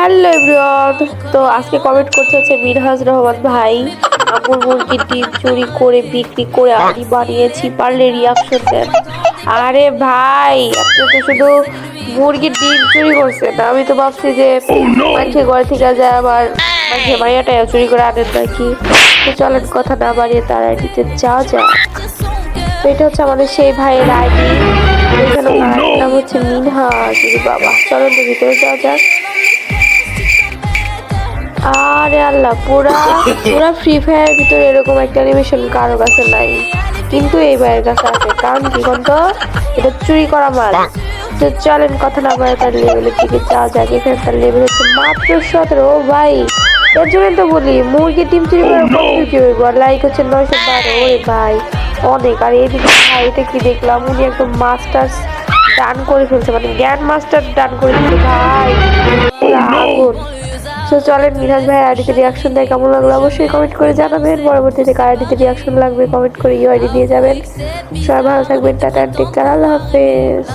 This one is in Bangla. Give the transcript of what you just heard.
Hello everyone. তো আজকে কমেন্ট করতে হচ্ছে মিনহাজ রহমান ভাই, আমুল মুরগির ডিম চুরি করে বিক্রি করে আমি বানিয়েছি, পারলে রিয়াকশন দেন। আরে ভাই, আপনি তো শুধু মুরগির ডিম চুরি করছেন, আমি তো ভাবছি যে মানুষের ঘর থেকে যায় আবার মানুষের মাইয়াটাও চুরি করে আনেন নাকি। তো চলেন কথা না বাড়িয়ে তার আইডিতে যাওয়া যাক। তো এটা হচ্ছে আমাদের সেই ভাইয়ের আইডি, এখানে নাম হচ্ছে মিনহাজ। বাবা, চলেন তো ভিতরে যাওয়া যাক। আরে আল্লাহ, পুরা পুরা ফ্রি ফায়ার ভিতরে এরকম একটা অ্যানিমেশন কারো কাছে নাই, কিন্তু এই ভাইয়ের কাছে আছে। কারণ কি বলতো, এটা চুরি করা মাল। তো চলেন কথা না বলে তার লেভেলের দিকে যাওয়া যাক। এখানে তার লেভেল হচ্ছে মাত্র 17। ও ভাই, এর জন্য তো বলি মুরগির ডিম চুরি করার বন্ধু কি হইব, লাইক হচ্ছে 912। ওরে ভাই অনেক। আর এইদিকে ভাই এটা কি দেখলাম, উনি একদম মাস্টার্স ডান করে ফেলছে, মানে গ্র্যান্ড মাস্টার ডান করে দিচ্ছে ভাই, পুরা আগুন। তো চলেন মিনহাজ ভাই আইডিতে রিয়াকশন দেয়, কেমন লাগলো অবশ্যই কমেন্ট করে জানাবেন। পরবর্তীতে কার আইডিতে রিয়াকশন লাগবে কমেন্ট করে ইউআইডি দিয়ে যাবেন। সবাই ভালো থাকবেন, টাটা, টেক কেয়ার, আল্লাহ হাফেজ।